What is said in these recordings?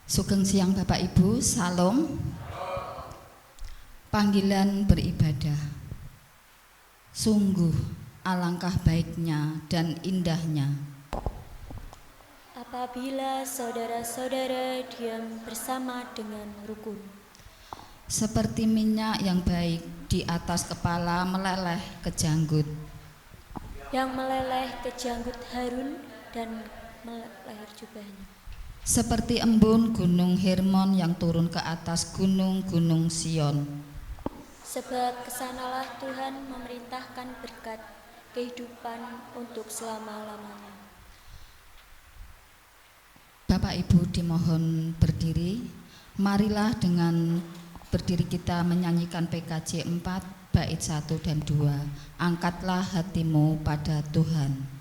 Sugeng siang Bapak Ibu, Salam. Panggilan beribadah. Sungguh alangkah baiknya dan indahnya apabila saudara-saudara diam bersama dengan rukun. seperti minyak yang baik di atas kepala meleleh ke janggut, Yang meleleh ke janggut Harun dan leher jubahnya. seperti embun gunung Hermon yang turun ke atas gunung-gunung Sion. Sebab kesanalah Tuhan memerintahkan berkat kehidupan untuk selama-lamanya. Bapak Ibu dimohon berdiri. Marilah dengan berdiri kita menyanyikan PKJ 4 bait 1 dan 2. Angkatlah hatimu pada Tuhan.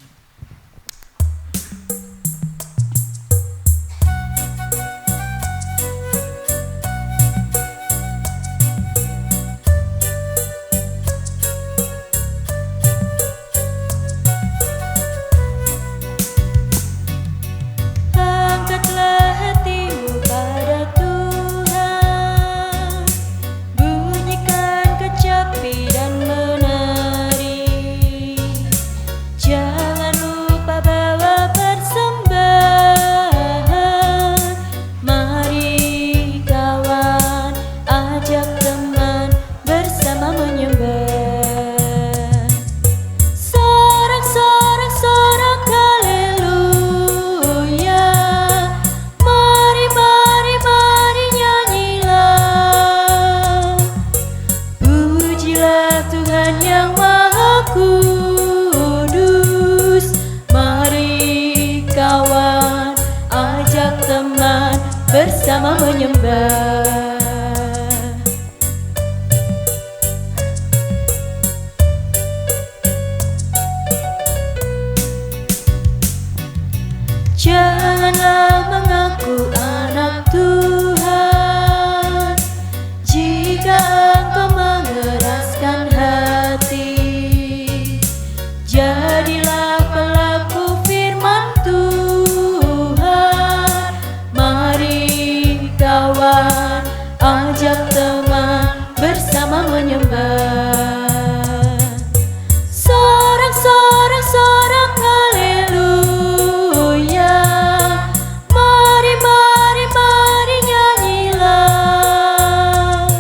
Angkatlah hatimu pada Tuhan, bunyikan kecapi dan menari. Jangan lupa bawa persembahan. Mari kawan, ajak teman bersama menyembah. Sorak-sorak haleluya. Mari nyanyilah. Pujilah Tuhan yang Maha Kudus. Mari kawan, ajak teman bersama menyembah. Janganlah mengaku anak Tuhan jika engkau mengeraskan hati. Jadilah pelaku firman Tuhan. Mari kawan, ajak teman bersama menyembah. Sorak haleluya. Mari nyanyilah.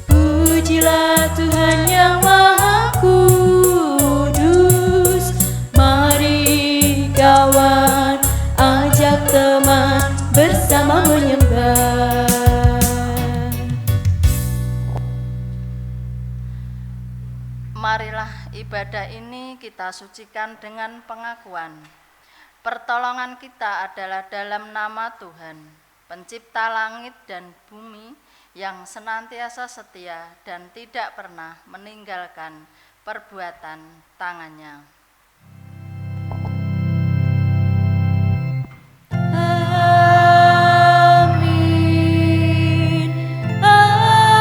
Pujilah Tuhan yang Maha Kudus. Mari kawan, ajak teman bersama menyembah. Marilah ibadah ini kita sucikan dengan pengakuan. Pertolongan kita adalah dalam nama Tuhan, pencipta langit dan bumi, yang senantiasa setia dan tidak pernah meninggalkan perbuatan tangannya. Amin, amin,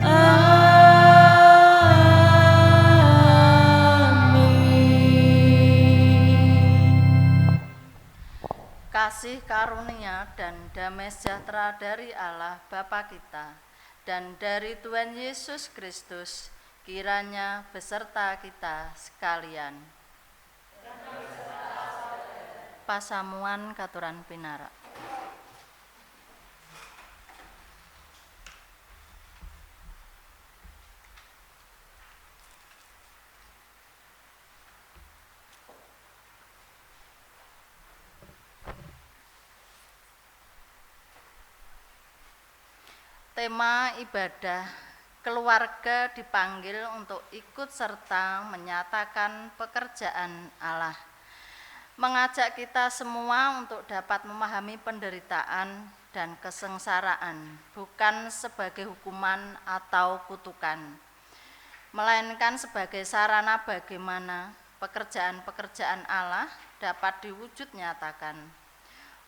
amin. Kasih karunia dan damai sejahtera dari Allah Bapa kita dan dari Tuhan Yesus Kristus kiranya beserta kita sekalian. Pasamuan Katuran Pinara. Tema ibadah, keluarga dipanggil untuk ikut serta menyatakan pekerjaan Allah. Mengajak kita semua untuk dapat memahami penderitaan dan kesengsaraan, bukan sebagai hukuman atau kutukan, melainkan sebagai sarana bagaimana pekerjaan-pekerjaan Allah dapat diwujud nyatakan.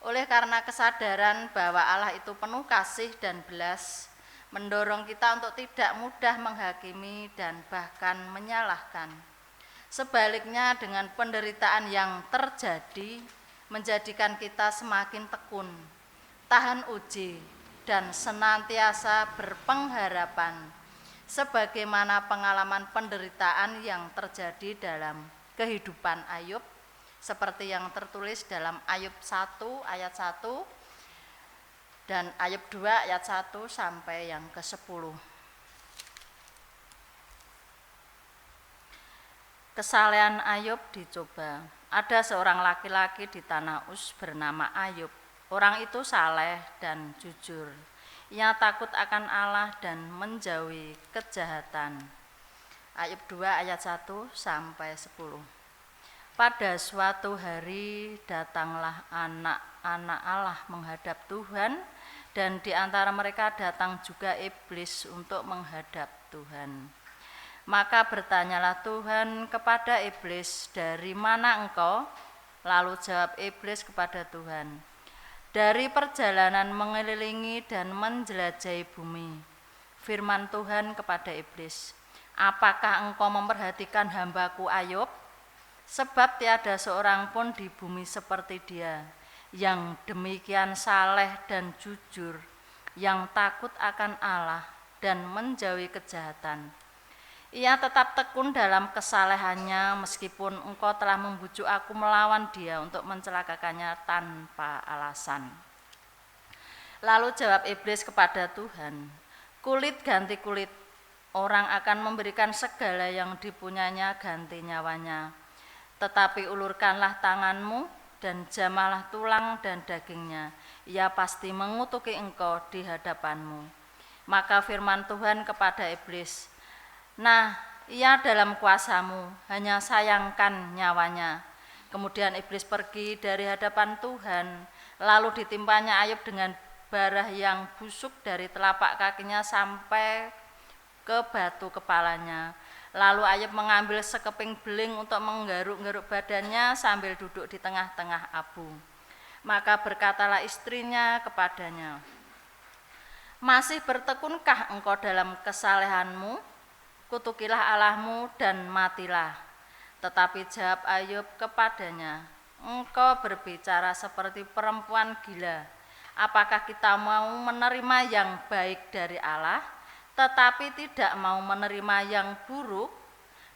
Oleh karena kesadaran bahwa Allah itu penuh kasih dan belas, mendorong kita untuk tidak mudah menghakimi dan bahkan menyalahkan. Sebaliknya, dengan penderitaan yang terjadi, menjadikan kita semakin tekun, tahan uji, dan senantiasa berpengharapan, sebagaimana pengalaman penderitaan yang terjadi dalam kehidupan Ayub, seperti yang tertulis dalam Ayub 1 ayat 1 dan Ayub 2 ayat 1 sampai yang ke-10. Kesalehan Ayub dicoba. Ada seorang laki-laki di tanah Uz bernama Ayub. Orang itu saleh dan jujur. Ia takut akan Allah dan menjauhi kejahatan. Ayub 2 ayat 1 sampai 10. Pada suatu hari datanglah anak-anak Allah menghadap Tuhan, dan di antara mereka datang juga iblis untuk menghadap Tuhan. Maka bertanyalah Tuhan kepada iblis, "Dari mana engkau?" Lalu jawab iblis kepada Tuhan, "Dari perjalanan mengelilingi dan menjelajahi bumi." Firman Tuhan kepada iblis, "Apakah engkau memperhatikan hambaku Ayub? Sebab tiada seorang pun di bumi seperti dia, yang demikian saleh dan jujur, yang takut akan Allah dan menjauhi kejahatan. Ia tetap tekun dalam kesalehannya, meskipun engkau telah membujuk aku melawan dia untuk mencelakakannya tanpa alasan." Lalu jawab iblis kepada Tuhan, "Kulit ganti kulit, orang akan memberikan segala yang dipunyanya ganti nyawanya. Tetapi ulurkanlah tanganmu dan jamahlah tulang dan dagingnya, ia pasti mengutuki engkau di hadapanmu." Maka firman Tuhan kepada iblis, "Nah, ia dalam kuasamu, hanya sayangkan nyawanya." Kemudian iblis pergi dari hadapan Tuhan, lalu ditimpanya Ayub dengan bara yang busuk dari telapak kakinya sampai ke batu kepalanya. Lalu Ayub mengambil sekeping beling untuk menggaruk-garuk badannya sambil duduk di tengah-tengah abu. Maka berkatalah istrinya kepadanya, "Masih bertekunkah engkau dalam kesalehanmu? Kutukilah Allahmu dan matilah." Tetapi jawab Ayub kepadanya, "Engkau berbicara seperti perempuan gila. Apakah kita mau menerima yang baik dari Allah, tetapi tidak mau menerima yang buruk?"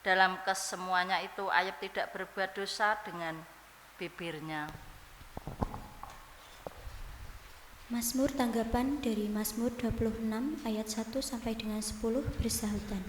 Dalam kesemuanya itu Ayub tidak berbuat dosa dengan bibirnya. Mazmur tanggapan dari Mazmur 26 ayat 1 sampai dengan 10 bersahutan.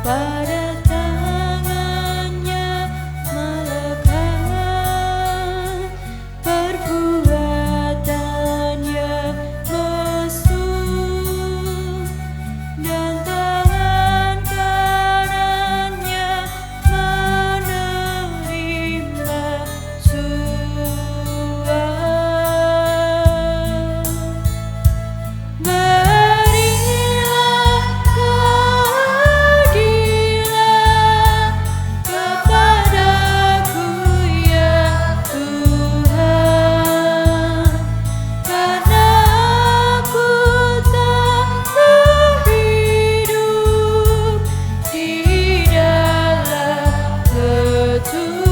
pada tangannya melekat perbuatan yang mesum, dan tangan kanannya menerima suap. Berilah keadilan kepadaku ya Tuhan, karena aku tak hidup di dalam ketulusan.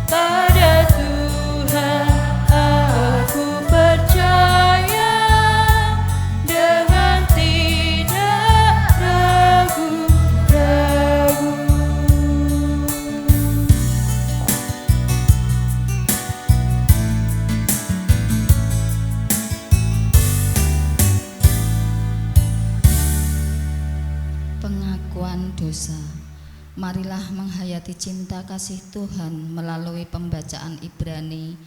Pada Tuhan aku percaya dengan tidak ragu-ragu. Pengakuan dosa. Marilah menghayati cinta kasih Tuhan melalui pembacaan Ibrani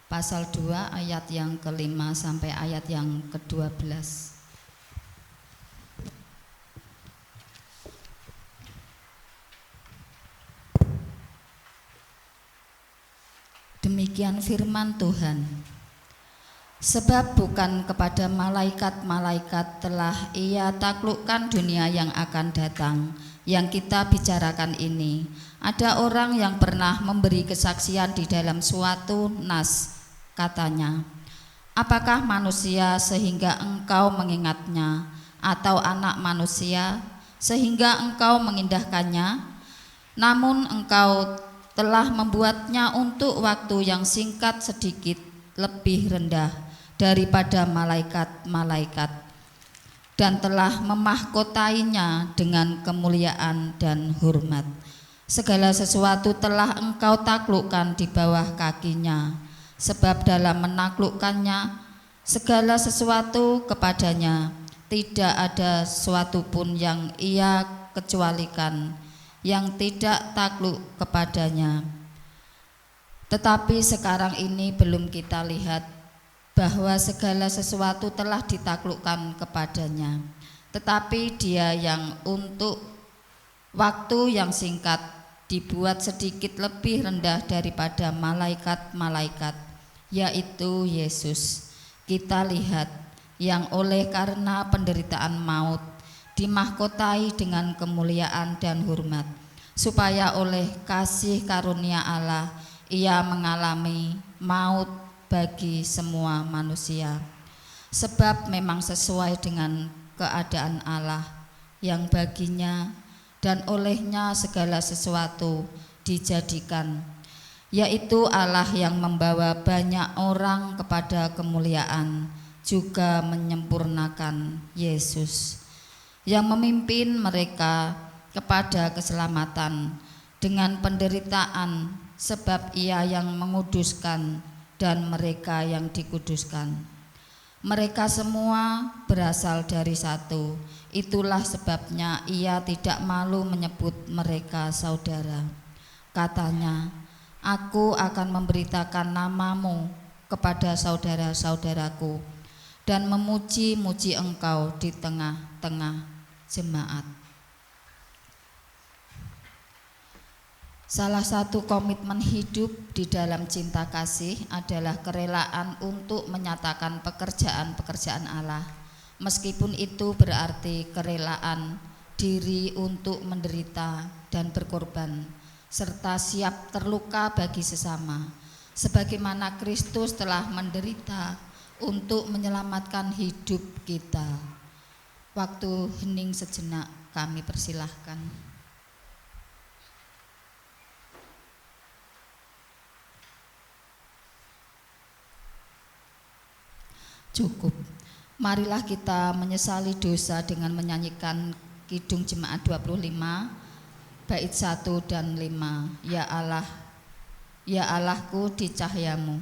pasal 2 ayat yang ke-5 sampai ayat yang ke-12. Demikian firman Tuhan. Sebab bukan kepada malaikat-malaikat telah Ia taklukkan dunia yang akan datang, yang kita bicarakan ini. Ada orang yang pernah memberi kesaksian di dalam suatu nas, katanya, apakah manusia sehingga engkau mengingatnya, atau anak manusia sehingga engkau mengindahkannya? Namun engkau telah membuatnya untuk waktu yang singkat sedikit lebih rendah daripada malaikat-malaikat, dan telah memahkotainya dengan kemuliaan dan hormat. Segala sesuatu telah engkau taklukkan di bawah kakinya, sebab dalam menaklukkannya segala sesuatu kepadanya tidak ada sesuatu pun yang Ia kecualikan yang tidak takluk kepadanya. Tetapi sekarang ini belum kita lihat bahwa segala sesuatu telah ditaklukkan kepadanya, tetapi Dia yang untuk waktu yang singkat dibuat sedikit lebih rendah daripada malaikat-malaikat, yaitu Yesus. Kita lihat yang oleh karena penderitaan maut dimahkotai dengan kemuliaan dan hormat, supaya oleh kasih karunia Allah Ia mengalami maut bagi semua manusia. Sebab memang sesuai dengan keadaan Allah yang baginya dan olehnya segala sesuatu dijadikan, yaitu Allah yang membawa banyak orang kepada kemuliaan, juga menyempurnakan Yesus yang memimpin mereka kepada keselamatan dengan penderitaan, sebab Ia yang menguduskan dan mereka yang dikuduskan. Mereka semua berasal dari satu. Itulah sebabnya Ia tidak malu menyebut mereka saudara. Katanya, aku akan memberitakan namamu kepada saudara-saudaraku dan memuji-muji engkau di tengah-tengah jemaat. Salah satu komitmen hidup di dalam cinta kasih adalah kerelaan untuk menyatakan pekerjaan-pekerjaan Allah, meskipun itu berarti kerelaan diri untuk menderita dan berkorban, serta siap terluka bagi sesama, sebagaimana Kristus telah menderita untuk menyelamatkan hidup kita. Waktu hening sejenak, kami persilahkan. Cukup. Marilah kita menyesali dosa dengan menyanyikan Kidung Jemaat 25 bait 1 dan 5. Ya Allah, ya Allahku di cahayamu.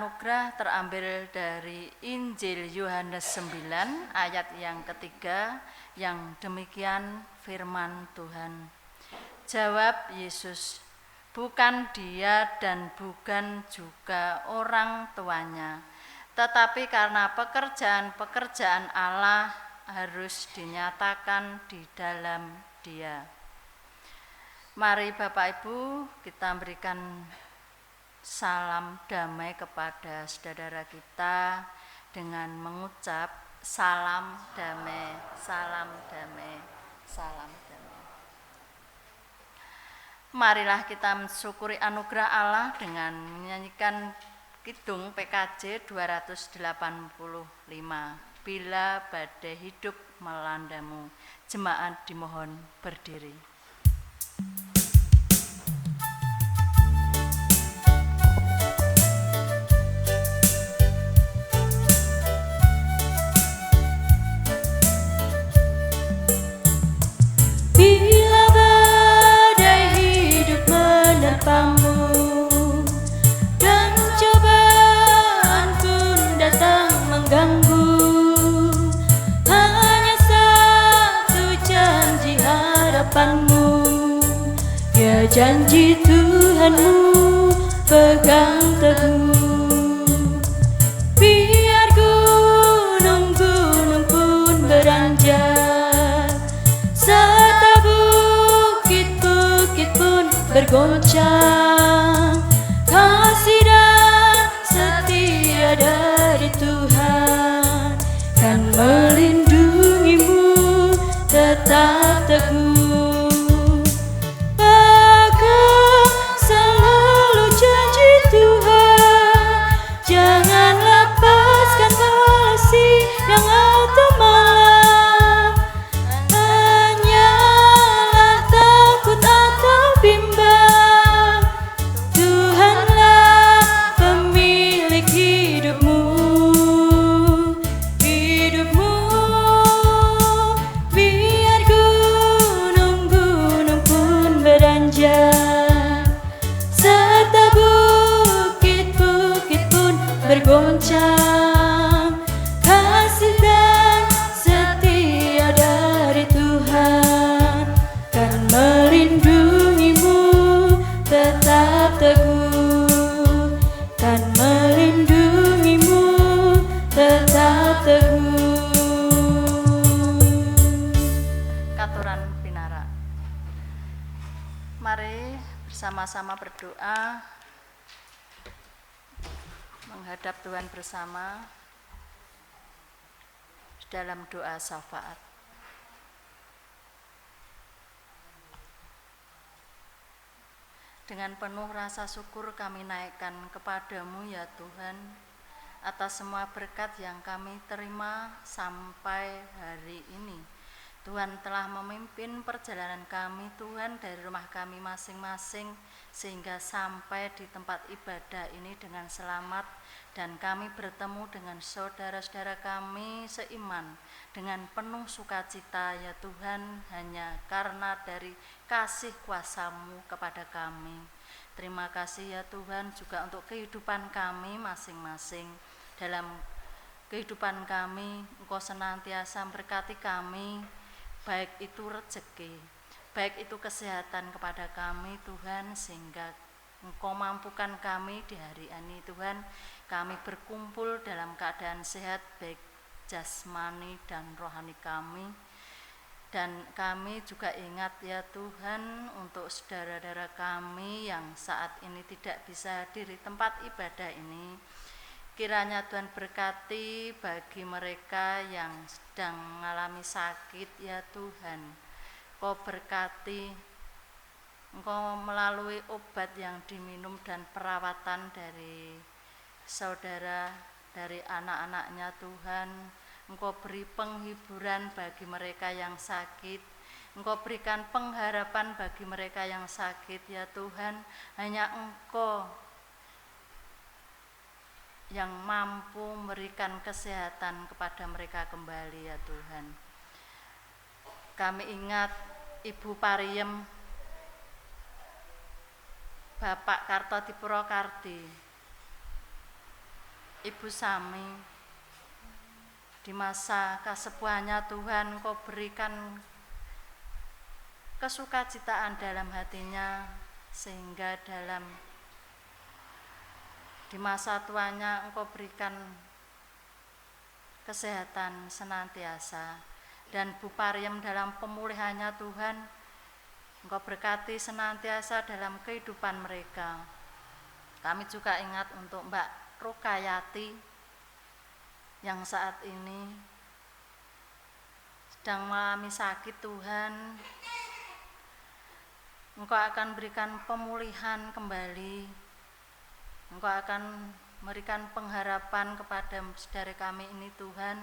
anugerah terambil dari Injil Yohanes 9 ayat yang ketiga yang demikian firman Tuhan. Jawab Yesus, bukan dia dan bukan juga orang tuanya, tetapi karena pekerjaan-pekerjaan Allah harus dinyatakan di dalam dia. Mari Bapak Ibu kita berikan salam damai kepada saudara kita dengan mengucap salam damai, salam damai, salam damai. Marilah kita mensyukuri anugerah Allah dengan menyanyikan kidung PKJ 285. Bila badai hidup melandamu, jemaat dimohon berdiri. Bila badai hidup menerpamu dan cobaan pun datang mengganggu, hanya satu janji harapanmu, ya janji Tuhanmu pegang teguh. Biar gunung-gunung pun beranjak, serta bukit-bukit pun bergoncang, kasih dan setia dari Tuhan kan melindungimu tetap teguh. Pegang selalu janji Tuhan, jangan lepaskan walau siang atau malam. Hanyalah takut atau bimbang, Tuhanlah pemilik hidupmu. Hidupmu, biar gunung-gunung pun beranjak, serta bukit-bukit pun bergoncang, kasih dan setia dari Tuhan kan melindungimu tetap teguh, kan melindungimu tetap teguh. Katuran Pinara. Mari bersama-sama berdoa menghadap Tuhan bersama dalam doa syafaat. Dengan penuh rasa syukur kami naikkan kepadamu ya Tuhan, atas semua berkat yang kami terima sampai hari ini. Tuhan telah memimpin perjalanan kami Tuhan dari rumah kami masing-masing sehingga sampai di tempat ibadah ini dengan selamat, dan kami bertemu dengan saudara-saudara kami seiman dengan penuh sukacita ya Tuhan, hanya karena dari kasih kuasa-Mu kepada kami. Terima kasih ya Tuhan juga untuk kehidupan kami masing-masing. Dalam kehidupan kami Engkau senantiasa memberkati kami, baik itu rezeki, baik itu kesehatan kepada kami Tuhan, sehingga Engkau mampukan kami di hari ini Tuhan, kami berkumpul dalam keadaan sehat baik jasmani dan rohani kami. Dan kami juga ingat ya Tuhan untuk saudara-saudara kami yang saat ini tidak bisa hadir di tempat ibadah ini. Kiranya Tuhan berkati bagi mereka yang sedang mengalami sakit ya Tuhan. Kau berkati, Engkau melalui obat yang diminum dan perawatan dari saudara, dari anak-anaknya Tuhan. Engkau beri penghiburan bagi mereka yang sakit. Engkau berikan pengharapan bagi mereka yang sakit ya Tuhan. Hanya Engkau yang mampu memberikan kesehatan kepada mereka kembali ya Tuhan. Kami ingat Ibu Pariem, Bapak Kartodipuro Kardi, Ibu Sami, di masa kesepuhannya Tuhan Engkau berikan kesukacitaan dalam hatinya, sehingga di masa tuanya Engkau berikan kesehatan senantiasa. Dan Bu Pariem dalam pemulihannya Tuhan, Engkau berkati senantiasa dalam kehidupan mereka. Kami juga ingat untuk Mbak Rukayati yang saat ini sedang mengalami sakit. Tuhan, Engkau akan berikan pemulihan kembali. Engkau akan memberikan pengharapan kepada saudara kami ini Tuhan,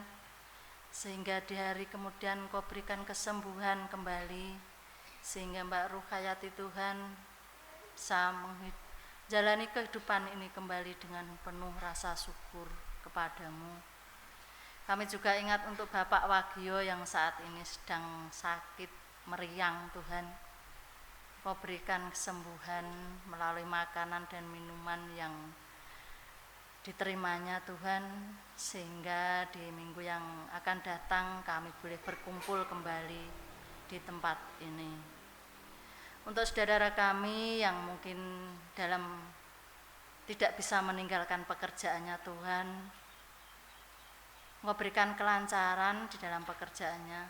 sehingga di hari kemudian Engkau berikan kesembuhan kembali, sehingga Mbak Rukayati Tuhan bisa menjalani kehidupan ini kembali dengan penuh rasa syukur kepadamu. Kami juga ingat untuk Bapak Wagio yang saat ini sedang sakit meriang Tuhan. Engkau berikan kesembuhan melalui makanan dan minuman yang diterimanya Tuhan, sehingga di minggu yang akan datang kami boleh berkumpul kembali di tempat ini. Untuk saudara kami yang mungkin tidak bisa meninggalkan pekerjaannya Tuhan, Engkau berikan kelancaran di dalam pekerjaannya,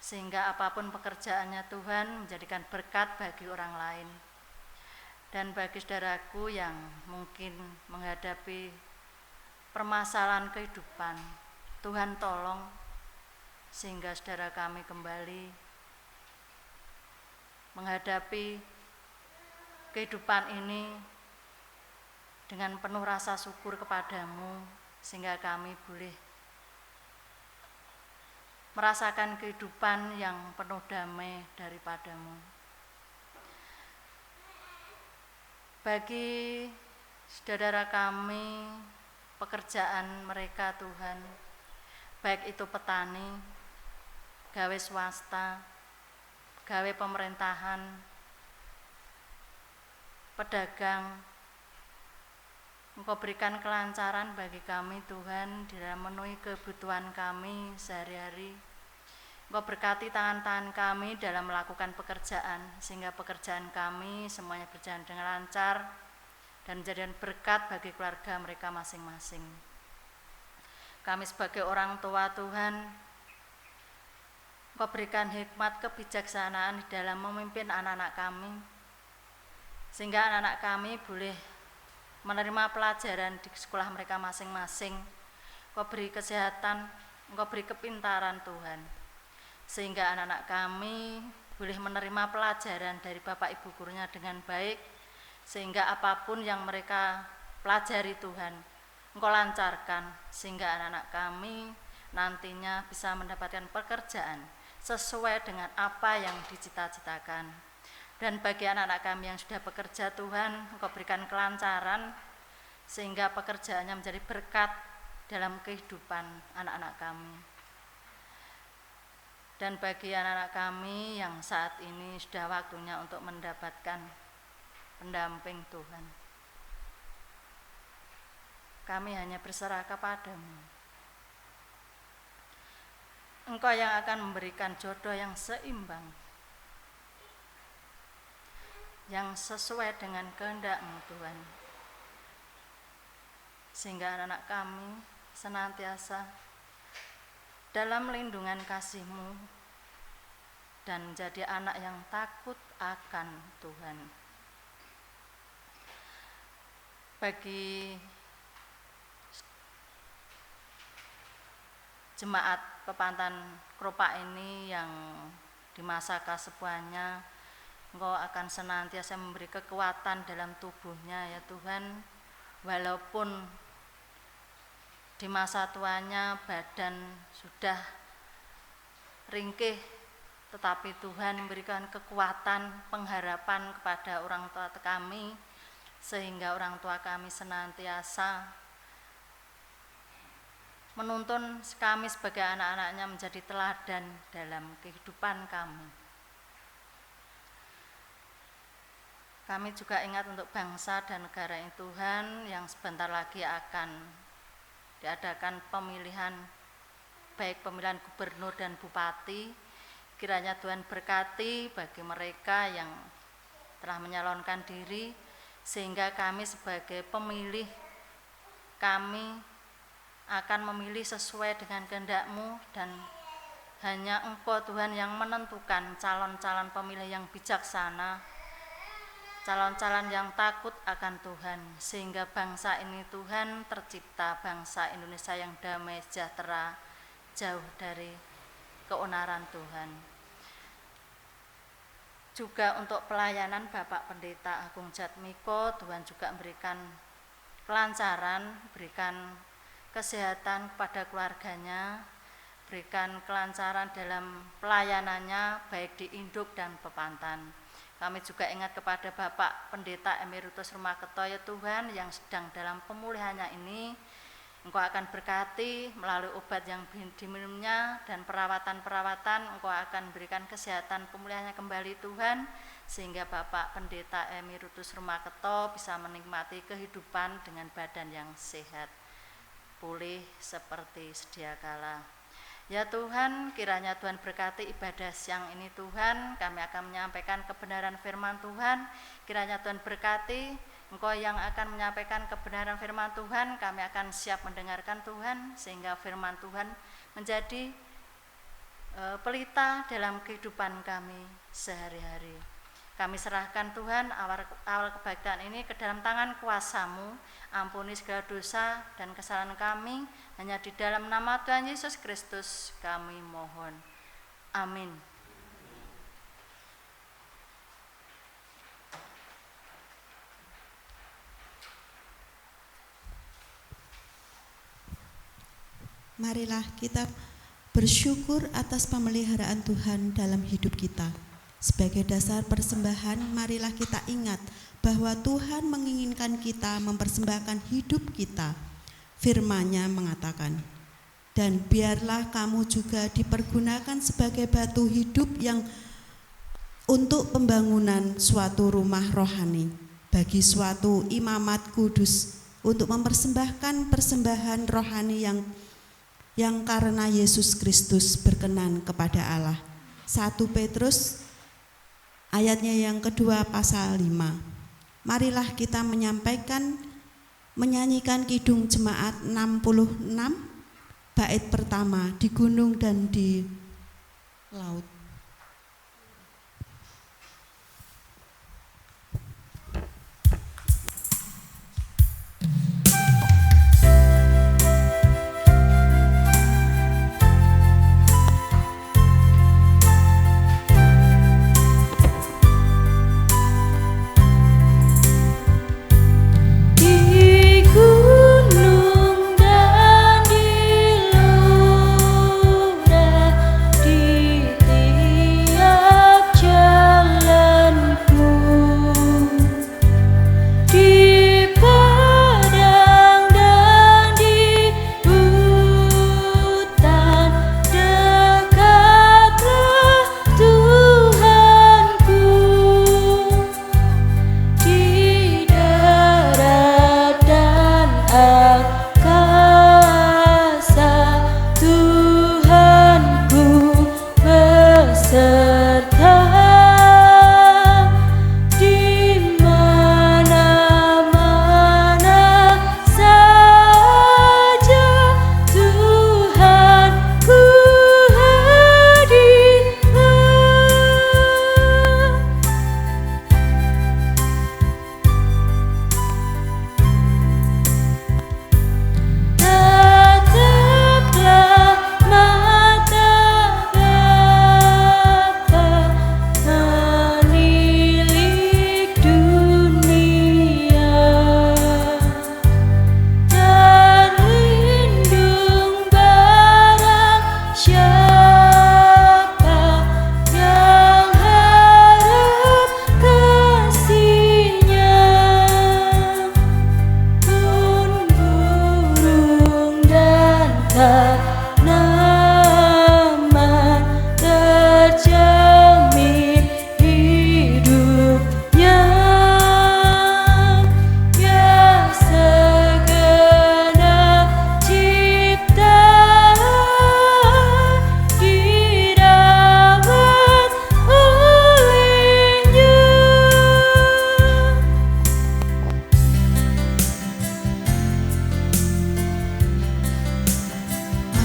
sehingga apapun pekerjaannya Tuhan menjadikan berkat bagi orang lain. Dan bagi saudaraku yang mungkin menghadapi permasalahan kehidupan, Tuhan tolong sehingga saudara kami kembali menghadapi kehidupan ini dengan penuh rasa syukur kepadamu, sehingga kami boleh merasakan kehidupan yang penuh damai daripadamu. Bagi saudara kami, pekerjaan mereka Tuhan, baik itu petani, gawe swasta, gawe pemerintahan, pedagang, Engkau berikan kelancaran bagi kami Tuhan di dalam memenuhi kebutuhan kami sehari-hari. Engkau berkati tangan-tangan kami dalam melakukan pekerjaan, sehingga pekerjaan kami semuanya berjalan dengan lancar dan menjadi berkat bagi keluarga mereka masing-masing. Kami sebagai orang tua Tuhan, Engkau berikan hikmat kebijaksanaan di dalam memimpin anak-anak kami, sehingga anak-anak kami boleh menerima pelajaran di sekolah mereka masing-masing. Engkau beri kesehatan, Engkau beri kepintaran Tuhan, sehingga anak-anak kami boleh menerima pelajaran dari Bapak Ibu gurunya dengan baik, sehingga apapun yang mereka pelajari Tuhan, Engkau lancarkan, sehingga anak-anak kami nantinya bisa mendapatkan pekerjaan sesuai dengan apa yang dicita-citakan. Dan bagi anak-anak kami yang sudah bekerja Tuhan, Engkau berikan kelancaran sehingga pekerjaannya menjadi berkat dalam kehidupan anak-anak kami. Dan bagi anak-anak kami yang saat ini sudah waktunya untuk mendapatkan pendamping Tuhan, kami hanya berserah kepadamu. Engkau yang akan memberikan jodoh yang seimbang, yang sesuai dengan kehendak-Mu Tuhan, sehingga anak-anak kami senantiasa dalam lindungan kasih-Mu dan menjadi anak yang takut akan Tuhan. Bagi jemaat Pepantan Kropak ini yang di masa kasepuhannya, Engkau akan senantiasa memberi kekuatan dalam tubuhnya ya Tuhan, walaupun di masa tuanya badan sudah ringkih, tetapi Tuhan memberikan kekuatan, pengharapan kepada orang tua kami, sehingga orang tua kami senantiasa menuntun kami sebagai anak-anaknya menjadi teladan dalam kehidupan kami. Kami juga ingat untuk bangsa dan negara ini Tuhan, yang sebentar lagi akan diadakan pemilihan, baik pemilihan gubernur dan bupati. Kiranya Tuhan berkati bagi mereka yang telah menyalonkan diri, sehingga kami sebagai pemilih, kami akan memilih sesuai dengan kehendak-Mu, dan hanya Engkau Tuhan yang menentukan calon-calon pemilih yang bijaksana, calon-calon yang takut akan Tuhan, sehingga bangsa ini Tuhan tercipta bangsa Indonesia yang damai sejahtera, jauh dari keonaran Tuhan. Juga untuk pelayanan Bapak Pendeta Agung Jatmiko, Tuhan juga memberikan kelancaran, berikan kesehatan kepada keluarganya, berikan kelancaran dalam pelayanannya baik di induk dan pepantan. Kami juga ingat kepada Bapak Pendeta Emeritus Rumah Keto, ya Tuhan, yang sedang dalam pemulihannya ini, Engkau akan berkati melalui obat yang diminumnya dan perawatan-perawatan. Engkau akan berikan kesehatan pemulihannya kembali Tuhan, sehingga Bapak Pendeta Emeritus Rumah Keto bisa menikmati kehidupan dengan badan yang sehat, pulih seperti sedia kala. Ya Tuhan, kiranya Tuhan berkati ibadah siang ini Tuhan. Kami akan menyampaikan kebenaran firman Tuhan. Kiranya Tuhan berkati Engkau yang akan menyampaikan kebenaran firman Tuhan. Kami akan siap mendengarkan Tuhan, sehingga firman Tuhan menjadi pelita dalam kehidupan kami sehari-hari. Kami serahkan Tuhan awal kebaktian ini ke dalam tangan kuasa-Mu. Ampuni segala dosa dan kesalahan kami, hanya di dalam nama Tuhan Yesus Kristus kami mohon. Amin. Marilah kita bersyukur atas pemeliharaan Tuhan dalam hidup kita. Sebagai dasar persembahan, marilah kita ingat bahwa Tuhan menginginkan kita mempersembahkan hidup kita. Firman-Nya mengatakan, dan biarlah kamu juga dipergunakan sebagai batu hidup yang untuk pembangunan suatu rumah rohani, bagi suatu imamat kudus, untuk mempersembahkan persembahan rohani yang karena Yesus Kristus berkenan kepada Allah. 1 Petrus ayatnya yang kedua pasal 5. Marilah kita menyanyikan kidung jemaat 66 bait pertama, di gunung dan di laut. terjamin hidupnya.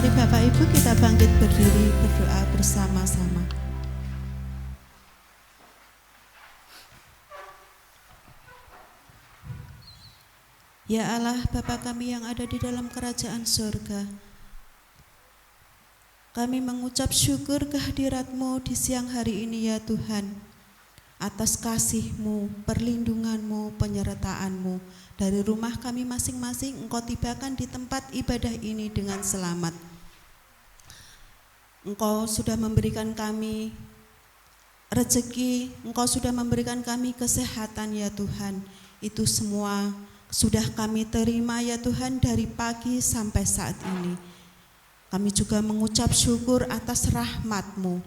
Mari Bapak Ibu kita bangkit berdiri berdoa bersama-sama. Ya Allah, Bapa kami yang ada di dalam kerajaan surga, kami mengucap syukur kehadirat-Mu di siang hari ini ya Tuhan, atas kasih-Mu, perlindungan-Mu, penyertaan-Mu. Dari rumah kami masing-masing Engkau tibakan di tempat ibadah ini dengan selamat. Engkau sudah memberikan kami rezeki, Engkau sudah memberikan kami kesehatan ya Tuhan. Itu semua sudah kami terima ya Tuhan dari pagi sampai saat ini. Kami juga mengucap syukur atas rahmat-Mu.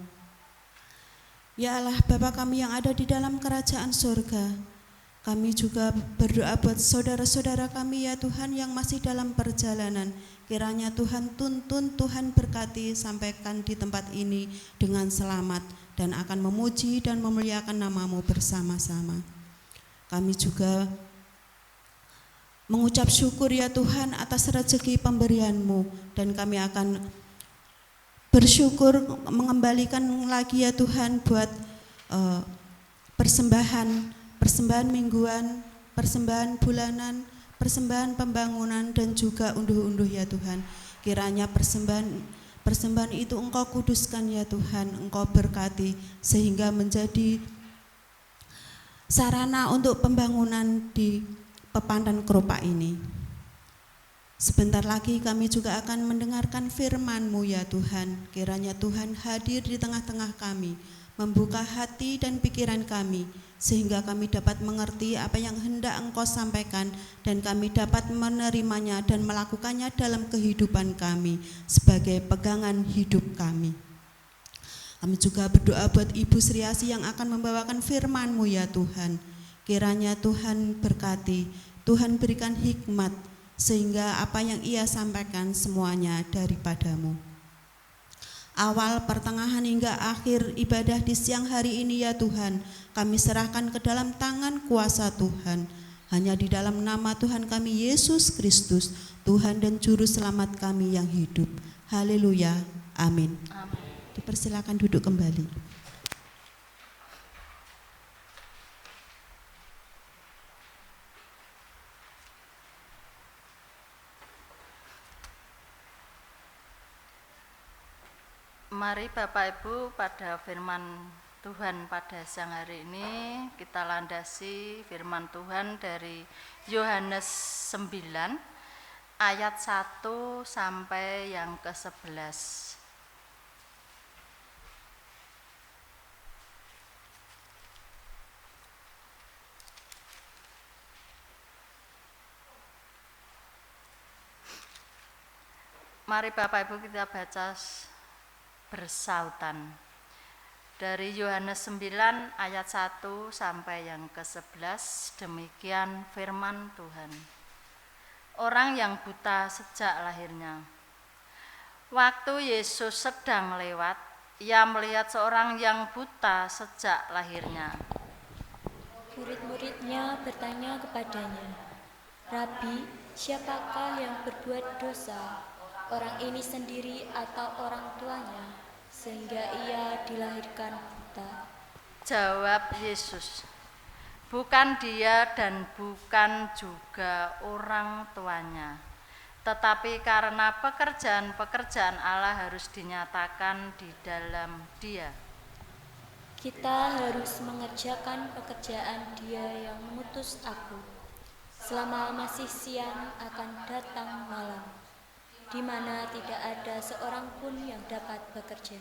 Ya Allah, Bapa kami yang ada di dalam kerajaan surga, kami juga berdoa buat saudara-saudara kami ya Tuhan yang masih dalam perjalanan. Kiranya Tuhan tuntun, Tuhan berkati, sampaikan di tempat ini dengan selamat dan akan memuji dan memuliakan nama-Mu bersama-sama. Kami juga mengucap syukur ya Tuhan atas rezeki pemberian-Mu, dan kami akan bersyukur mengembalikan lagi ya Tuhan buat persembahan mingguan, persembahan bulanan, persembahan pembangunan, dan juga unduh-unduh ya Tuhan. Kiranya persembahan itu Engkau kuduskan ya Tuhan, Engkau berkati sehingga menjadi sarana untuk pembangunan di Pepandan Keropak ini. Sebentar lagi kami juga akan mendengarkan firman-Mu ya Tuhan. Kiranya Tuhan hadir di tengah-tengah kami, membuka hati dan pikiran kami, sehingga kami dapat mengerti apa yang hendak Engkau sampaikan, dan kami dapat menerimanya dan melakukannya dalam kehidupan kami sebagai pegangan hidup kami. Kami juga berdoa buat Ibu Sri Asih yang akan membawakan firman-Mu ya Tuhan. Kiranya Tuhan berkati, Tuhan berikan hikmat, sehingga apa yang ia sampaikan semuanya daripada-Mu. Awal, pertengahan hingga akhir ibadah di siang hari ini ya Tuhan, kami serahkan ke dalam tangan kuasa Tuhan. Hanya di dalam nama Tuhan kami Yesus Kristus, Tuhan dan Juru Selamat kami yang hidup. Haleluya, amin. Dipersilakan duduk kembali. Mari Bapak Ibu, pada firman Tuhan pada siang hari ini kita landasi firman Tuhan dari Yohanes 9 ayat 1 sampai yang ke-11. Mari Bapak Ibu kita baca bersautan dari Yohanes 9 ayat 1 sampai yang ke-11. Demikian firman Tuhan. Orang yang buta sejak lahirnya. Waktu Yesus sedang lewat, ia melihat seorang yang buta sejak lahirnya. Murid-muridnya bertanya kepadanya, "Rabi, siapakah yang berbuat dosa, orang ini sendiri atau orang tuanya, sehingga ia dilahirkan buta?" Jawab Yesus, "Bukan dia dan bukan juga orang tuanya, tetapi karena pekerjaan-pekerjaan Allah harus dinyatakan di dalam dia. Kita harus mengerjakan pekerjaan Dia yang mengutus aku. Selama masih siang akan datang malam, di mana tidak ada seorang pun yang dapat bekerja.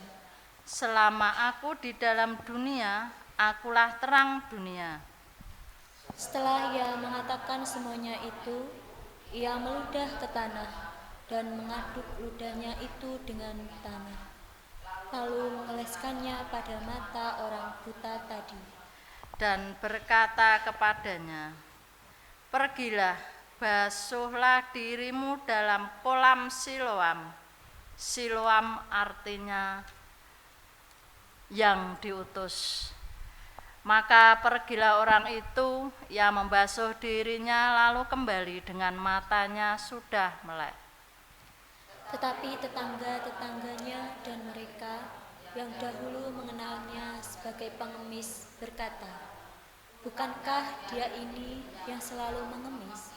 Selama aku di dalam dunia, akulah terang dunia." Setelah ia mengatakan semuanya itu, ia meludah ke tanah dan mengaduk ludahnya itu dengan tanah, lalu mengoleskannya pada mata orang buta tadi. Dan berkata kepadanya, "Pergilah, basuhlah dirimu dalam kolam Siloam." Siloam artinya yang diutus. Maka pergilah orang itu, ia membasuh dirinya lalu kembali dengan matanya sudah melek. Tetapi tetangga-tetangganya dan mereka yang dahulu mengenalnya sebagai pengemis berkata, "Bukankah dia ini yang selalu mengemis?"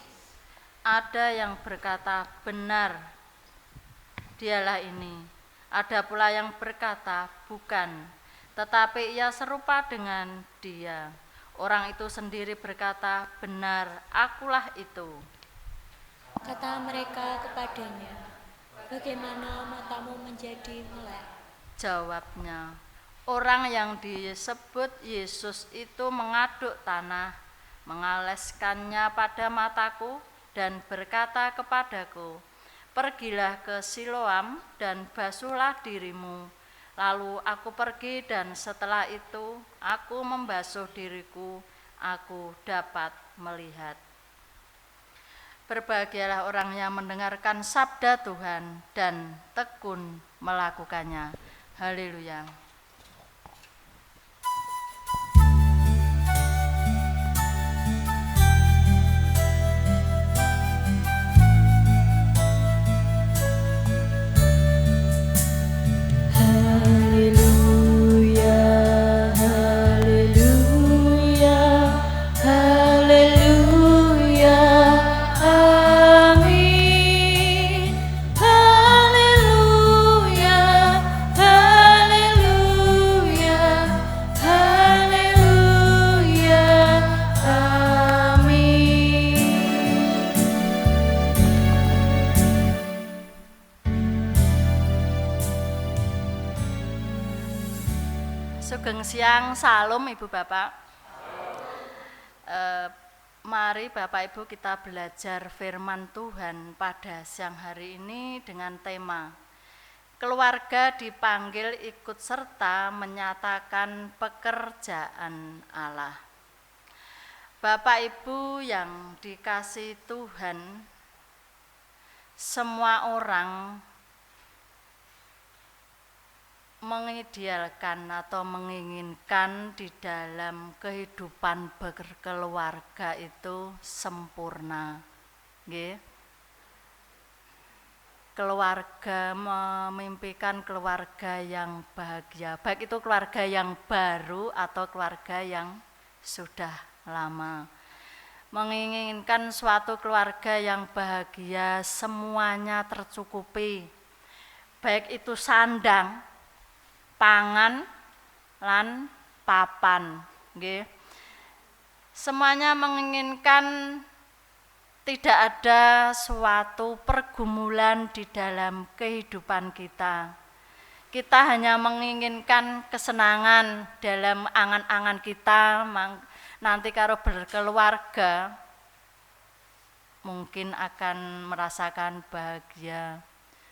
Ada yang berkata, "Benar, dialah ini." Ada pula yang berkata, "Bukan, tetapi ia serupa dengan dia." Orang itu sendiri berkata, "Benar, akulah itu." Kata mereka kepadanya, "Bagaimana matamu menjadi melek?" Jawabnya, orang yang disebut Yesus itu mengaduk tanah, mengaleskannya pada mataku dan berkata kepadaku, "Pergilah ke Siloam dan basuhlah dirimu." Lalu aku pergi dan setelah itu aku membasuh diriku, aku dapat melihat. Berbahagialah orang yang mendengarkan sabda Tuhan dan tekun melakukannya. Haleluya. Haleluya, haleluya, haleluya, amin. Haleluya, haleluya, haleluya, amin. Sugeng siang, salam Ibu Bapak. Mari Bapak Ibu kita belajar firman Tuhan pada siang hari ini dengan tema keluarga dipanggil ikut serta menyatakan pekerjaan Allah. Bapak Ibu yang dikasihi Tuhan, semua orang mengidealkan atau menginginkan di dalam kehidupan berkeluarga itu sempurna. Nggih. Keluarga memimpikan keluarga yang bahagia, baik itu keluarga yang baru atau keluarga yang sudah lama. Menginginkan suatu keluarga yang bahagia, semuanya tercukupi, baik itu sandang, pangan, lan papan, nggih. Semuanya menginginkan tidak ada suatu pergumulan di dalam kehidupan kita. Kita hanya menginginkan kesenangan dalam angan-angan kita, nanti kalau berkeluarga mungkin akan merasakan bahagia.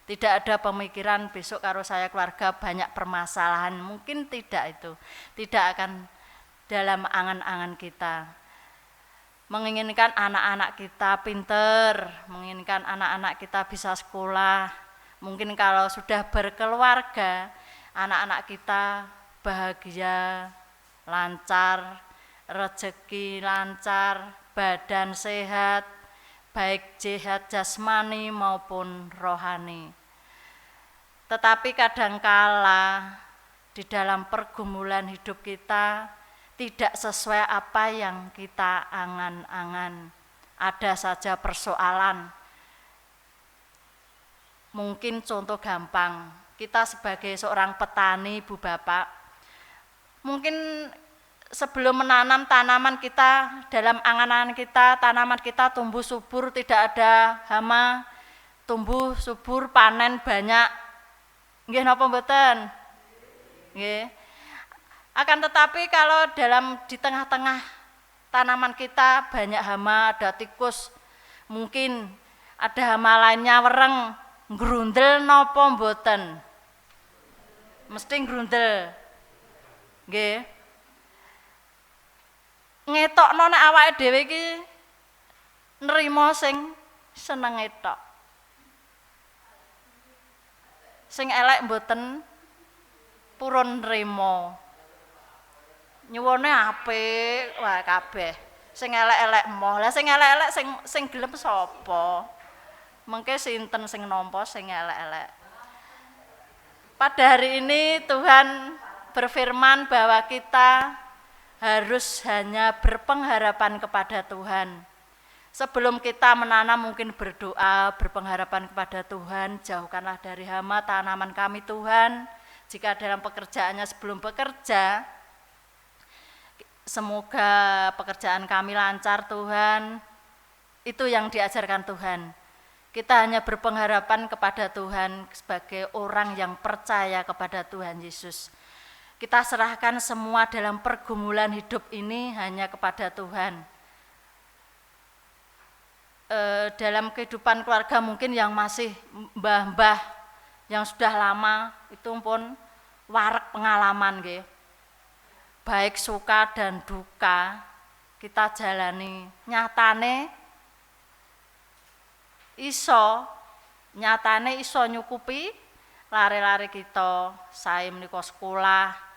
Tidak ada pemikiran besok kalau saya keluarga banyak permasalahan, mungkin tidak itu. Tidak akan dalam angan-angan kita. Menginginkan anak-anak kita pinter, menginginkan anak-anak kita bisa sekolah. Mungkin kalau sudah berkeluarga, anak-anak kita bahagia, lancar, rezeki lancar, badan sehat, baik sehat jasmani maupun rohani. Tetapi kadangkala di dalam pergumulan hidup kita tidak sesuai apa yang kita angan-angan. Ada saja persoalan. Mungkin contoh gampang, kita sebagai seorang petani, Ibu Bapak, mungkin sebelum menanam tanaman kita, dalam angan-angan kita, tanaman kita tumbuh subur, tidak ada hama, tumbuh subur, panen banyak. Nggih napa mboten? Nggih. Akan tetapi kalau di tengah-tengah tanaman kita banyak hama, ada tikus, mungkin ada hama lainnya wereng, ngrundel napa mboten? Mesti ngrundel. Nggih. Ngetokno nek awake dhewe iki nrimo sing seneng ngetok. Sing elek mboten purun nrimo. Nyuwune apik wae kabeh. Sing elek-elek moh. Lah sing elek-elek sing gelem sapa? mengke sinten sing nampa sing elek-elek. Pada hari ini Tuhan berfirman bahwa kita harus hanya berpengharapan kepada Tuhan. Sebelum kita menanam mungkin berdoa, berpengharapan kepada Tuhan, jauhkanlah dari hama tanaman kami Tuhan. Jika dalam pekerjaannya sebelum bekerja, semoga pekerjaan kami lancar Tuhan. Itu yang diajarkan Tuhan. Kita hanya berpengharapan kepada Tuhan sebagai orang yang percaya kepada Tuhan Yesus. Kita serahkan semua dalam pergumulan hidup ini hanya kepada Tuhan. Dalam kehidupan keluarga mungkin yang masih mbah-mbah, yang sudah lama, itu pun warak pengalaman nggih. Baik suka dan duka kita jalani. Nyatane iso nyukupi lare-lare kita, sae menika sekolah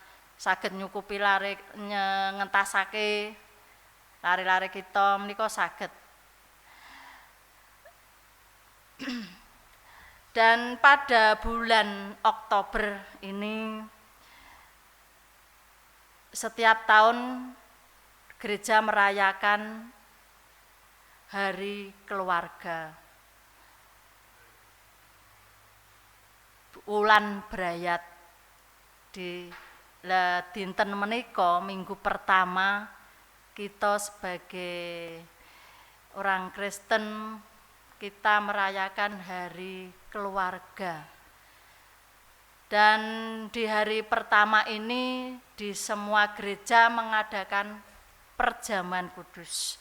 saged nyukupi lare ngentasake lare-lare kita menika saged. Dan pada bulan Oktober ini setiap tahun gereja merayakan Hari Keluarga. Wulan Brayat di dinten menika minggu pertama kita sebagai orang Kristen kita merayakan Hari Keluarga. Dan di hari pertama ini di semua gereja mengadakan perjamuan kudus.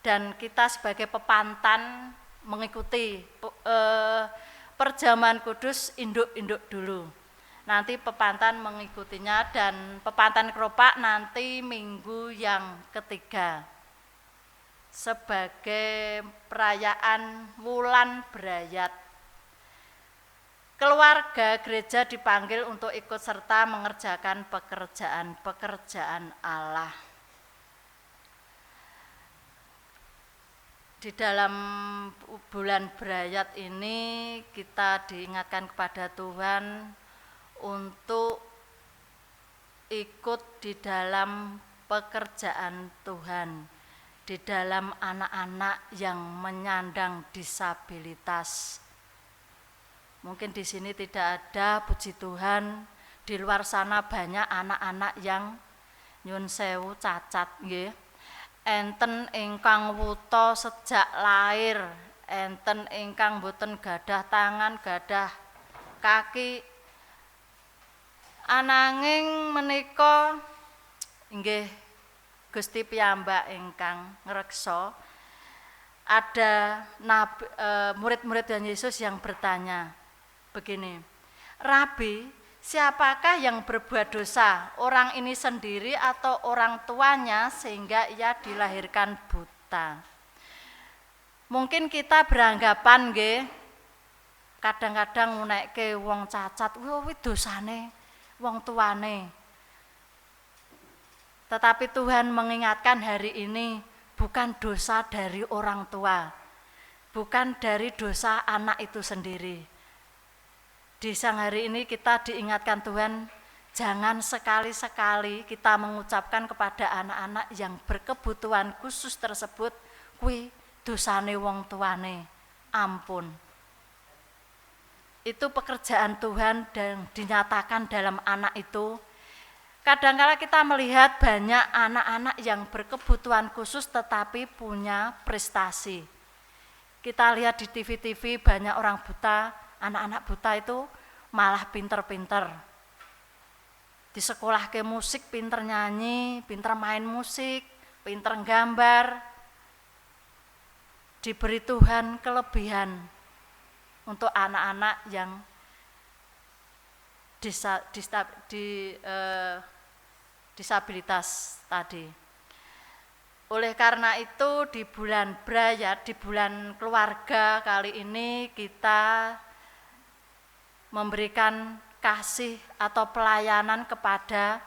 Dan kita sebagai pepantan mengikuti perjamuan kudus induk-induk dulu. Nanti pepantan mengikutinya dan pepantan keropak nanti minggu yang ketiga. Sebagai perayaan Wulan Brayat. Keluarga gereja dipanggil untuk ikut serta mengerjakan pekerjaan-pekerjaan Allah. Di dalam bulan Brayat ini kita diingatkan kepada Tuhan untuk ikut di dalam pekerjaan Tuhan, di dalam anak-anak yang menyandang disabilitas. Mungkin di sini tidak ada, puji Tuhan, di luar sana banyak anak-anak yang nyun sewu cacat nggih. Enten ingkang wuta sejak lahir, enten ingkang boten gadah tangan, gadah kaki. Ananging menika inggih Gusti piyambak ingkang ngreksa. Ada murid-murid Tuhan Yesus yang bertanya begini, Rabi, siapakah yang berbuat dosa, orang ini sendiri atau orang tuanya sehingga ia dilahirkan buta? Mungkin kita beranggapan nggih, kadang-kadang menaike wong cacat, kuwi dosane wong tuane. Tetapi Tuhan mengingatkan hari ini bukan dosa dari orang tua, bukan dari dosa anak itu sendiri. Di siang hari ini kita diingatkan Tuhan, jangan sekali-sekali kita mengucapkan kepada anak-anak yang berkebutuhan khusus tersebut, kuwi dosane wong tuane, ampun. Itu pekerjaan Tuhan dan dinyatakan dalam anak itu. Kadang-kala kita melihat banyak anak-anak yang berkebutuhan khusus tetapi punya prestasi. Kita lihat di TV-TV banyak orang buta, anak-anak buta itu malah pinter-pinter. Di sekolah ke musik pinter nyanyi, pinter main musik, pinter gambar. Diberi Tuhan kelebihan untuk anak-anak yang disabilitas tadi. Oleh karena itu di bulan Brayat, di bulan keluarga kali ini kita memberikan kasih atau pelayanan kepada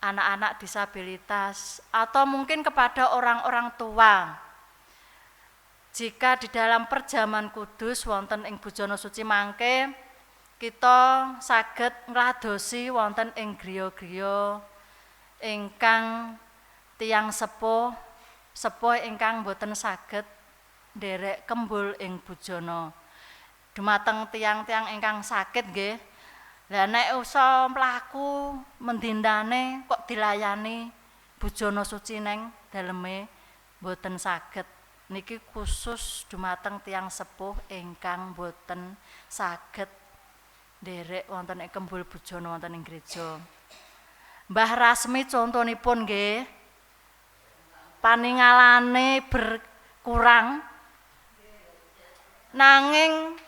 anak-anak disabilitas atau mungkin kepada orang-orang tua. Jika di dalam perjamuan kudus wonten ing Bujana Suci mangke kita saged ngladosi wonten ing griya-griya ingkang tiyang sepuh ingkang boten saged nderek kembul ing bujana. Dumateng tiyang-tiyang ingkang saged nggih. Lah nek usa mlaku mendindane kok dilayani Bujana Suci neng daleme boten saged. Niki khusus dumateng tiyang sepuh ingkang boten saged nderek wonten ing kembul bujana wonten ing gereja. Mbah Rasmi contonipun nggih paningalane berkurang nanging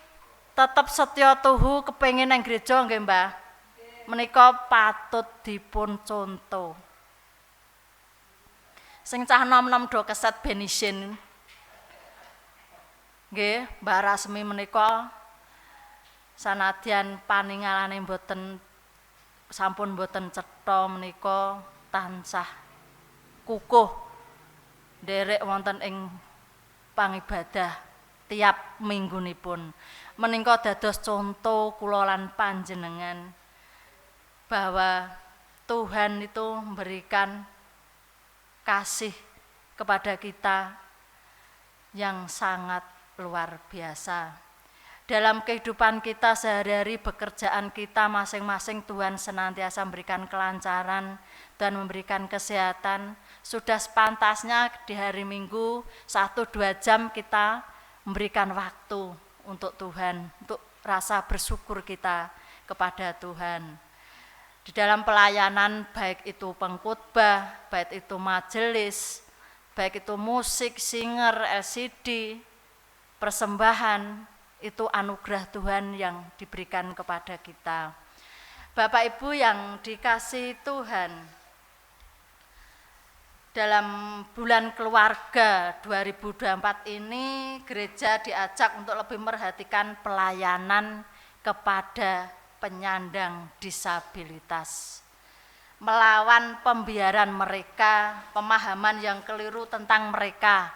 tetep setya tuhu kepengin ing gereja nggih Mbah. Menika patut dipun contoh. Sing cah nom-nom do keset ben isin. Nggih, Mbah Rasmi menika sanadyan paningalane sampun boten cetha menika tansah kukuh nderek wonten ing pangibadah tiap minggunipun. Menika dados contoh kula lan panjenengan bahwa Tuhan itu memberikan kasih kepada kita yang sangat luar biasa. Dalam kehidupan kita sehari-hari, pekerjaan kita masing-masing Tuhan senantiasa memberikan kelancaran dan memberikan kesehatan. Sudah sepantasnya di hari Minggu 1-2 jam kita memberikan waktu untuk Tuhan, untuk rasa bersyukur kita kepada Tuhan. Di dalam pelayanan baik itu pengkhotbah, baik itu majelis, baik itu musik, singer, LCD, persembahan, itu anugerah Tuhan yang diberikan kepada kita. Bapak Ibu yang dikasihi Tuhan, dalam bulan keluarga 2024 ini gereja diajak untuk lebih memperhatikan pelayanan kepada penyandang disabilitas. Melawan pembiaran mereka, pemahaman yang keliru tentang mereka,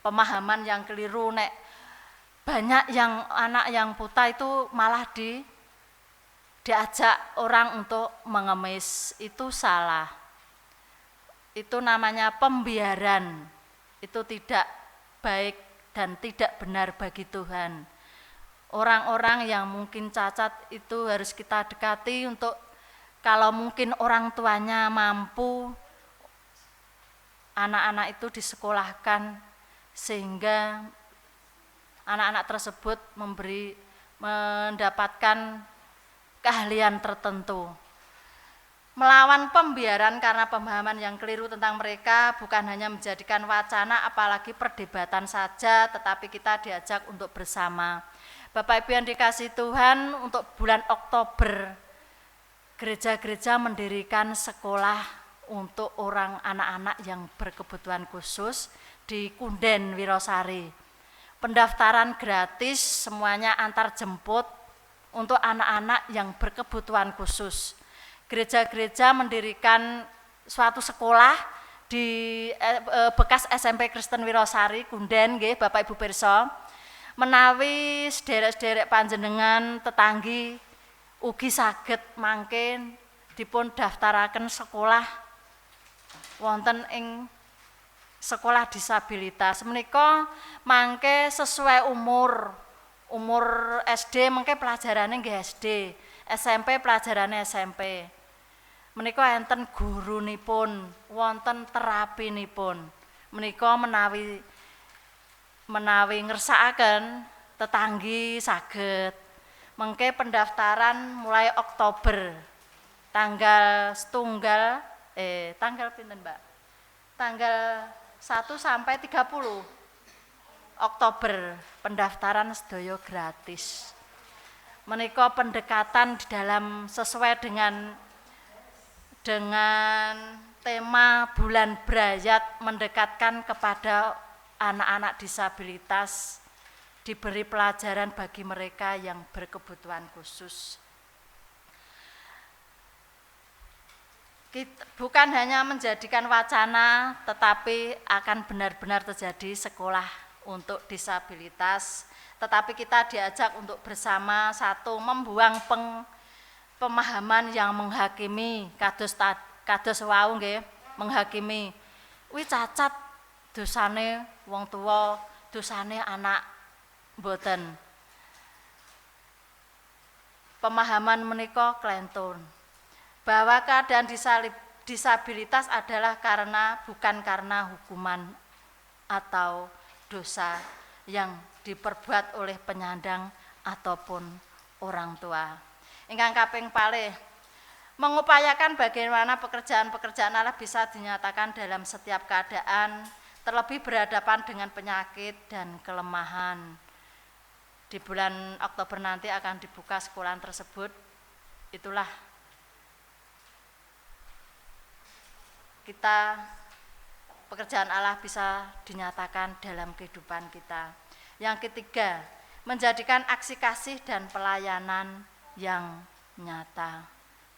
pemahaman yang keliru nek banyak yang anak yang buta itu malah diajak orang untuk mengemis, itu salah. Itu namanya pembiaran, itu tidak baik dan tidak benar bagi Tuhan. Orang-orang yang mungkin cacat itu harus kita dekati untuk kalau mungkin orang tuanya mampu, anak-anak itu disekolahkan sehingga anak-anak tersebut mendapatkan keahlian tertentu. Melawan pembiaran karena pemahaman yang keliru tentang mereka bukan hanya menjadikan wacana apalagi perdebatan saja, tetapi kita diajak untuk bersama. Bapak Ibu yang dikasihi Tuhan, untuk bulan Oktober gereja-gereja mendirikan sekolah untuk orang anak-anak yang berkebutuhan khusus di Kunden Wirosari. Pendaftaran gratis, semuanya antar jemput untuk anak-anak yang berkebutuhan khusus. Gereja-gereja mendirikan suatu sekolah di bekas SMP Kristen Wirosari, Kunden, nggih Bapak Ibu pirsa. Menawi sederek-sederek panjenengan tetanggi ugi saged mangke dipun daftaraken sekolah wonten ing sekolah disabilitas. Menika mangke sesuai umur SD mangke pelajarane nggih SD, SMP pelajarane SMP. Menika enten gurunipun, wonten terapinipun. Menika menawi ngersakaken tetanggi saged. Mengke pendaftaran mulai Oktober tanggal pinten Mbak? Tanggal 1 sampai 30 Oktober pendaftaran sedaya gratis. Menika pendekatan di dalam sesuai dengan tema bulan Brayat, mendekatkan kepada anak-anak disabilitas, diberi pelajaran bagi mereka yang berkebutuhan khusus. Bukan hanya menjadikan wacana, tetapi akan benar-benar terjadi sekolah untuk disabilitas, tetapi kita diajak untuk bersama satu membuang pemahaman yang menghakimi kados wau nggih, menghakimi kuwi cacat dosane wong tua, dosane anak, mboten. Pemahaman menika klentun bahwa keadaan disabilitas adalah bukan karena hukuman atau dosa yang diperbuat oleh penyandang ataupun orang tua. Ingkang kaping kalih, mengupayakan bagaimana pekerjaan-pekerjaan Allah bisa dinyatakan dalam setiap keadaan, terlebih berhadapan dengan penyakit dan kelemahan. Di bulan Oktober nanti akan dibuka sekolah tersebut. Itulah kita pekerjaan Allah bisa dinyatakan dalam kehidupan kita. Yang ketiga, menjadikan aksi kasih dan pelayanan yang nyata.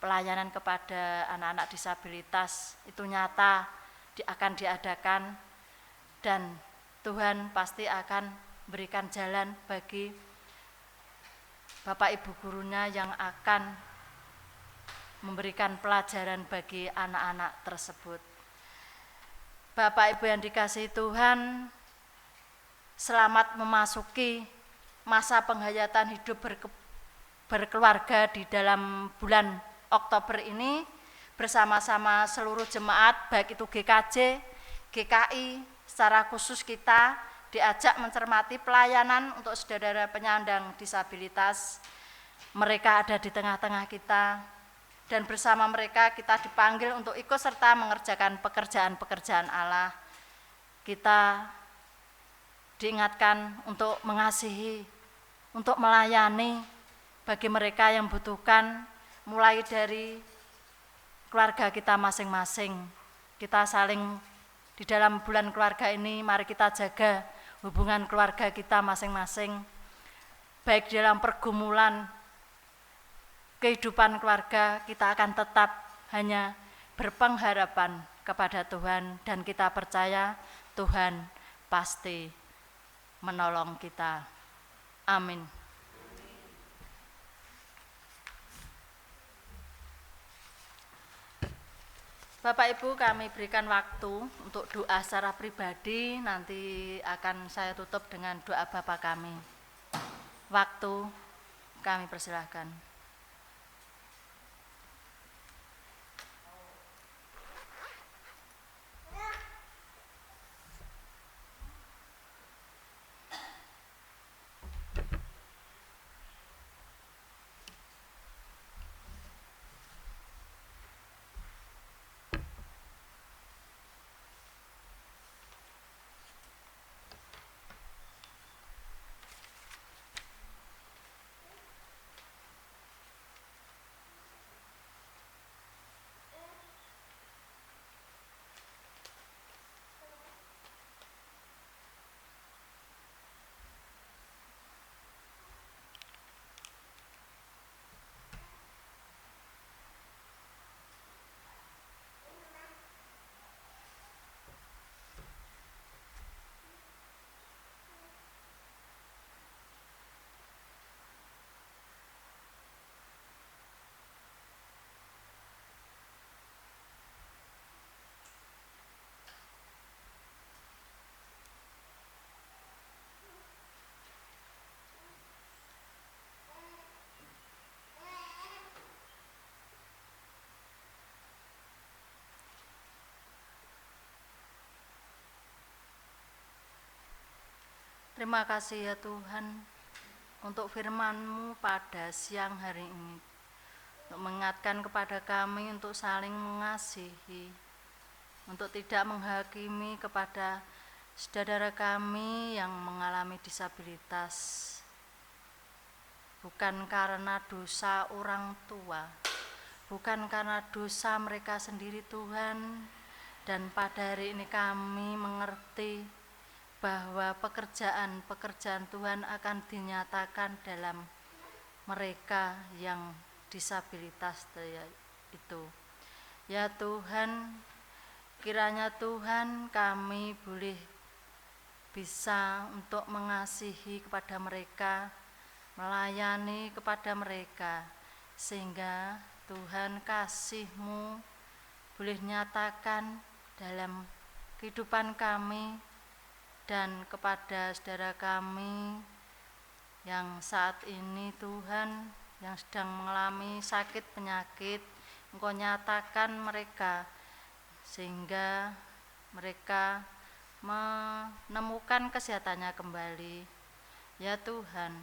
Pelayanan kepada anak-anak disabilitas itu nyata akan diadakan, dan Tuhan pasti akan berikan jalan bagi Bapak Ibu gurunya yang akan memberikan pelajaran bagi anak-anak tersebut. Bapak Ibu yang dikasihi Tuhan, selamat memasuki masa penghayatan hidup berkeluarga di dalam bulan Oktober ini bersama-sama seluruh jemaat, baik itu GKJ, GKI, secara khusus kita diajak mencermati pelayanan untuk saudara penyandang disabilitas. Mereka ada di tengah-tengah kita, dan bersama mereka kita dipanggil untuk ikut serta mengerjakan pekerjaan-pekerjaan Allah. Kita diingatkan untuk mengasihi, untuk melayani bagi mereka yang membutuhkan, mulai dari keluarga kita masing-masing. Kita saling di dalam bulan keluarga ini, mari kita jaga hubungan keluarga kita masing-masing, baik dalam pergumulan kehidupan keluarga. Kita akan tetap hanya berpengharapan kepada Tuhan, dan kita percaya Tuhan pasti menolong kita. Amin. Bapak Ibu, kami berikan waktu untuk doa secara pribadi, nanti akan saya tutup dengan doa Bapa kami. Waktu kami persilahkan. Terima kasih ya Tuhan untuk firman-Mu pada siang hari ini, untuk mengingatkan kepada kami untuk saling mengasihi, untuk tidak menghakimi kepada saudara kami yang mengalami disabilitas, bukan karena dosa orang tua, bukan karena dosa mereka sendiri Tuhan. Dan pada hari ini kami mengerti bahwa pekerjaan-pekerjaan Tuhan akan dinyatakan dalam mereka yang disabilitas itu. Ya Tuhan, kiranya Tuhan kami boleh bisa untuk mengasihi kepada mereka, melayani kepada mereka, sehingga Tuhan kasih-Mu boleh nyatakan dalam kehidupan kami dan kepada saudara kami yang saat ini Tuhan yang sedang mengalami sakit penyakit. Engkau nyatakan mereka sehingga mereka menemukan kesehatannya kembali. Ya Tuhan,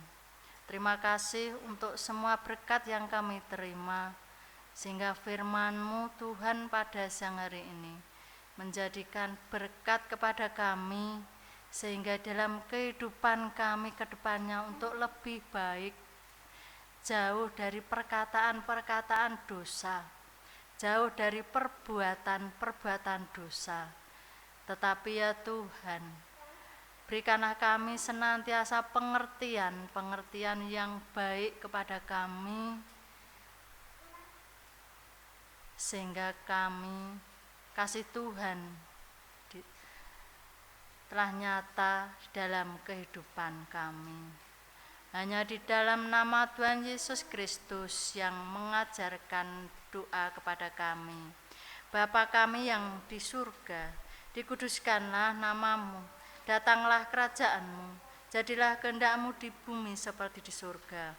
terima kasih untuk semua berkat yang kami terima, sehingga firman-Mu Tuhan pada siang hari ini menjadikan berkat kepada kami, sehingga dalam kehidupan kami ke depannya untuk lebih baik, jauh dari perkataan-perkataan dosa, jauh dari perbuatan-perbuatan dosa. Tetapi ya Tuhan, berikanlah kami senantiasa pengertian yang baik kepada kami, sehingga kami kasih Tuhan telah nyata dalam kehidupan kami. Hanya di dalam nama Tuhan Yesus Kristus yang mengajarkan doa kepada kami. Bapa kami yang di surga, dikuduskanlah nama-Mu, datanglah kerajaan-Mu, jadilah kehendak-Mu di bumi seperti di surga.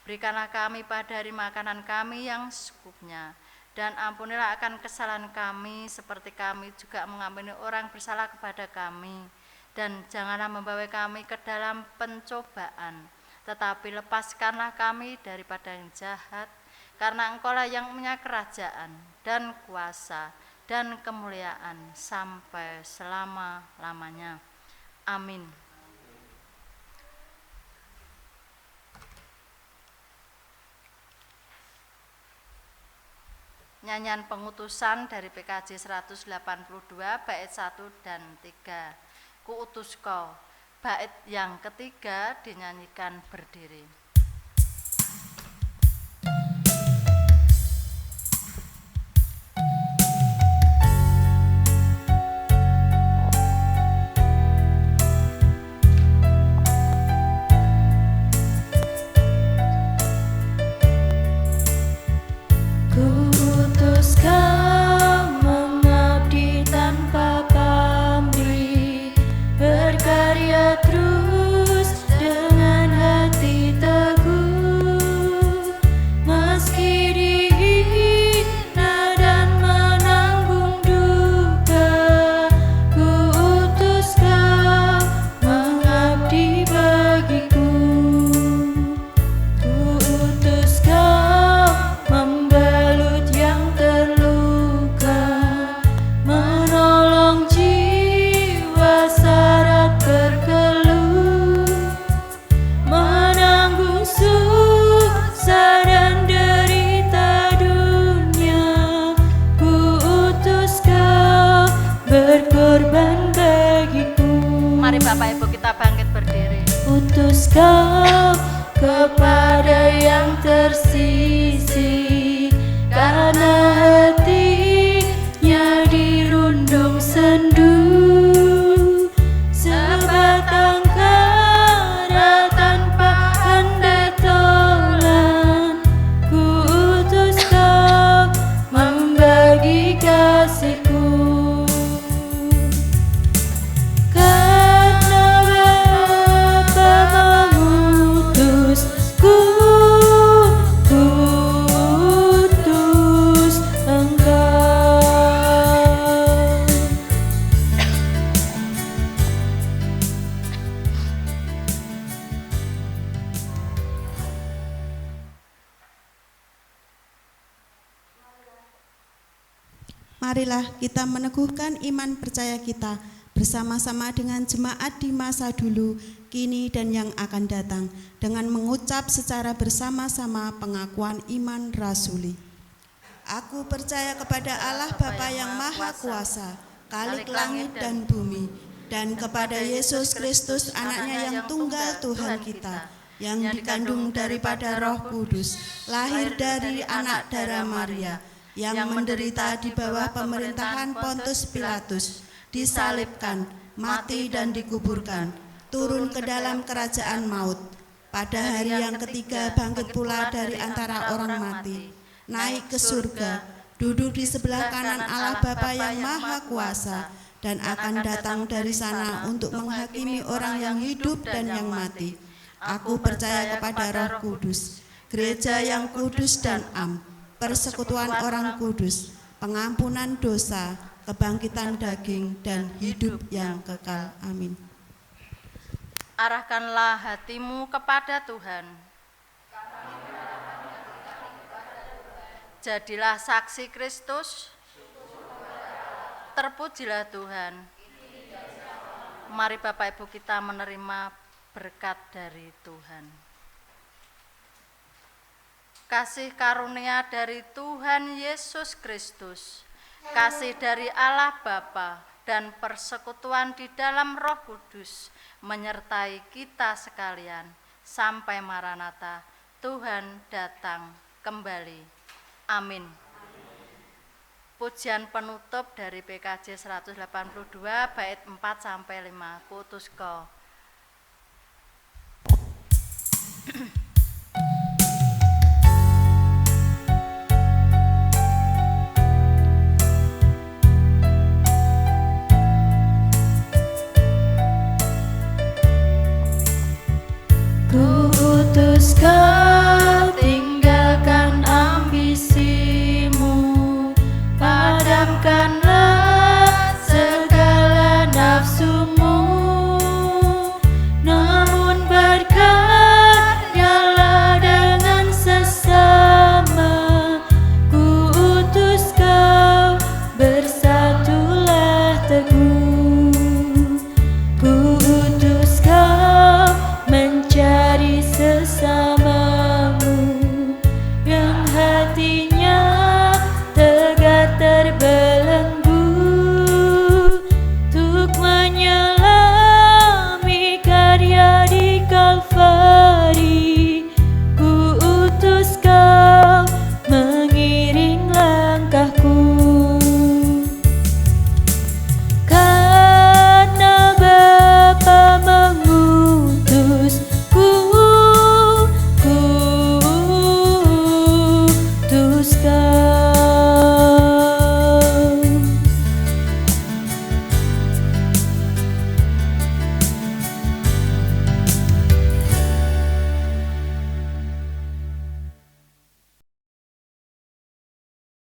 Berikanlah kami pada hari makanan kami yang secukupnya, dan ampunilah akan kesalahan kami seperti kami juga mengampuni orang bersalah kepada kami. Dan janganlah membawa kami ke dalam pencobaan, tetapi lepaskanlah kami daripada yang jahat, karena Engkau-lah yang punya kerajaan dan kuasa dan kemuliaan sampai selama-lamanya. Amin. Nyanyian pengutusan dari PKJ 182 bait 1 dan 3. Ku utus kau. Bait yang ketiga dinyanyikan berdiri. Bapak Ibu kita bangkit berdiri. Utus kau kepada yang tersisih, karena hatinya dirundung sendu. Sebatang kara tanpa handai tolan, ku utus kau membagi kasihku. Marilah kita meneguhkan iman percaya kita bersama-sama dengan jemaat di masa dulu, kini dan yang akan datang, dengan mengucap secara bersama-sama pengakuan iman rasuli. Aku percaya kepada Allah Bapa yang Maha Kuasa, Khalik langit dan bumi, dan kepada Yesus Kristus anaknya yang tunggal Tuhan kita, yang dikandung daripada Roh Kudus, lahir dari anak darah Maria, yang menderita di bawah pemerintahan Pontus Pilatus, disalibkan, mati dan dikuburkan, turun ke dalam kerajaan maut. Pada hari yang ketiga bangkit pula dari antara orang mati, naik ke surga, duduk di sebelah kanan Allah Bapa yang Maha Kuasa, dan akan datang dari sana untuk menghakimi orang yang hidup dan yang mati. Aku percaya kepada Roh Kudus, gereja yang kudus dan am, persekutuan orang kudus, pengampunan dosa, kebangkitan daging, dan hidup yang kekal. Amin. Arahkanlah hatimu kepada Tuhan. Jadilah saksi Kristus. Terpujilah Tuhan. Mari Bapak Ibu kita menerima berkat dari Tuhan. Kasih karunia dari Tuhan Yesus Kristus, kasih dari Allah Bapa, dan persekutuan di dalam Roh Kudus menyertai kita sekalian sampai Maranatha, Tuhan datang kembali. Amin. Pujian penutup dari PKJ 182 bait 4 sampai 5. Kuutusko.